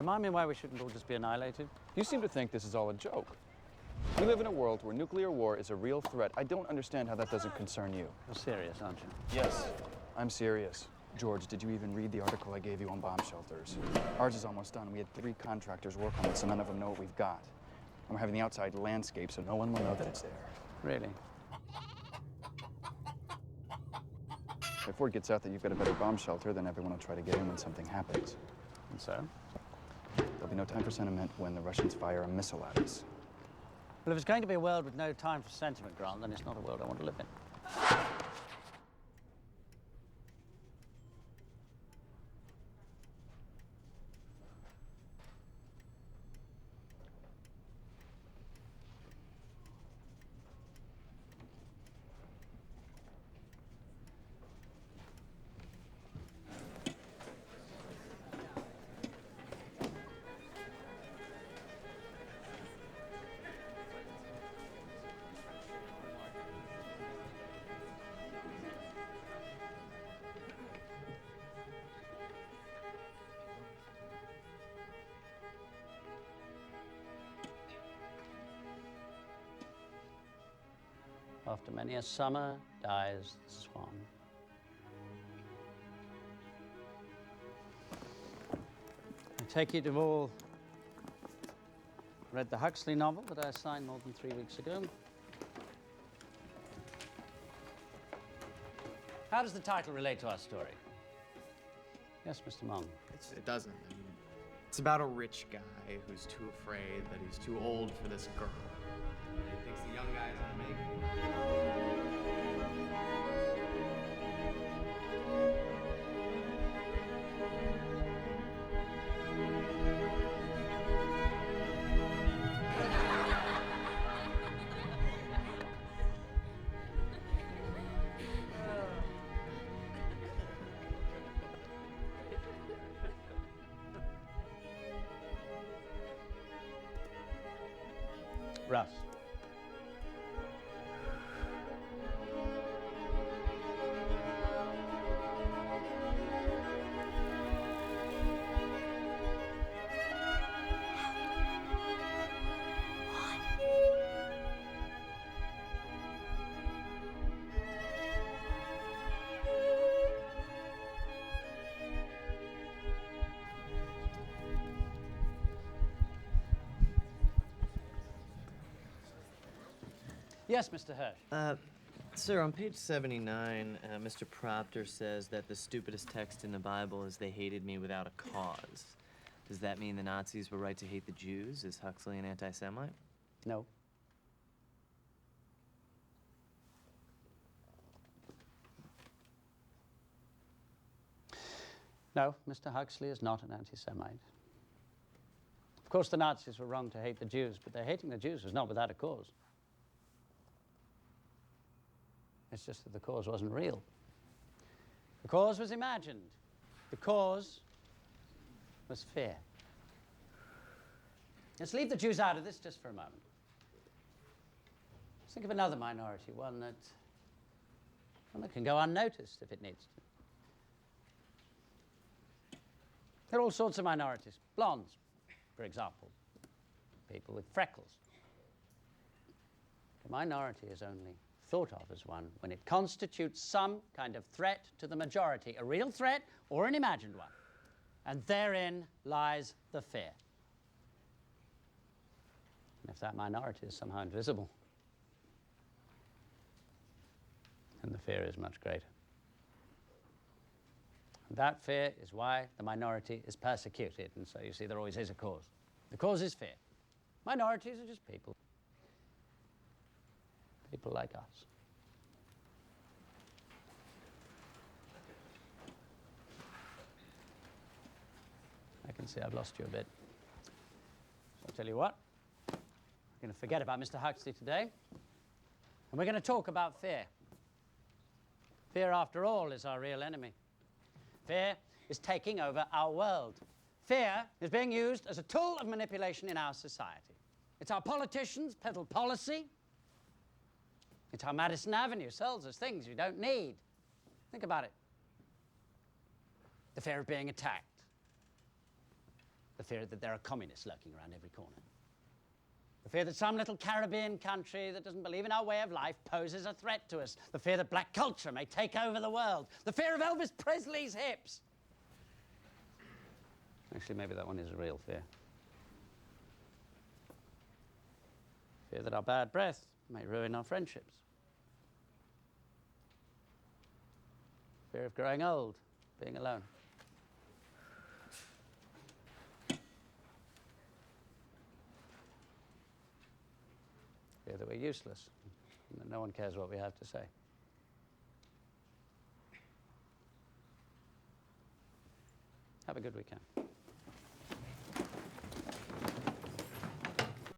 Remind me why we shouldn't all just be annihilated? You seem to think this is all a joke. We live in a world where nuclear war is a real threat. I don't understand how that doesn't concern you. You're serious, aren't you? Yes, I'm serious. George, did you even read the article I gave you on bomb shelters? Ours is almost done. We had 3 contractors work on it, so none of them know what we've got. And we're having the outside landscape, so no one will know that it's there. Really? If word gets out that you've got a better bomb shelter, then everyone will try to get in when something happens. And so? There'll be no time for sentiment when the Russians fire a missile at us. Well, if it's going to be a world with no time for sentiment, Grant, then it's not a world I want to live in. After many a summer dies the swan. I take it you've all read the Huxley novel that I signed more than 3 weeks ago. How does the title relate to our story? Yes, Mr. Monk. It doesn't. I mean, it's about a rich guy who's too afraid that he's too old for this girl. He thinks the young guy's gonna make it. Russ. Yes, Mr. Hirsch. Sir, on page 79, Mr. Proctor says that the stupidest text in the Bible is "They hated me without a cause." Does that mean the Nazis were right to hate the Jews? Is Huxley an anti-Semite? No. No, Mr. Huxley is not an anti-Semite. Of course, the Nazis were wrong to hate the Jews, but their hating the Jews was not without a cause. It's just that the cause wasn't real. The cause was imagined. The cause was fear. Let's leave the Jews out of this just for a moment. Let's think of another minority, one that can go unnoticed if it needs to. There are all sorts of minorities. Blondes, for example. People with freckles. The minority is only thought of as one when it constitutes some kind of threat to the majority, a real threat or an imagined one. And therein lies the fear. And if that minority is somehow invisible, then the fear is much greater. And that fear is why the minority is persecuted. And so you see, there always is a cause. The cause is fear. Minorities are just people. People like us. I can see I've lost you a bit. So I'll tell you what, we're going to forget about Mr. Huxley today, and we're going to talk about fear. Fear, after all, is our real enemy. Fear is taking over our world. Fear is being used as a tool of manipulation in our society. It's how politicians peddle policy. It's how Madison Avenue sells us things you don't need. Think about it. The fear of being attacked. The fear that there are communists lurking around every corner. The fear that some little Caribbean country that doesn't believe in our way of life poses a threat to us. The fear that black culture may take over the world. The fear of Elvis Presley's hips. Actually, maybe that one is a real fear. Fear that our bad breath may ruin our friendships. Fear of growing old, being alone. Fear that we're useless, and that no one cares what we have to say. Have a good weekend.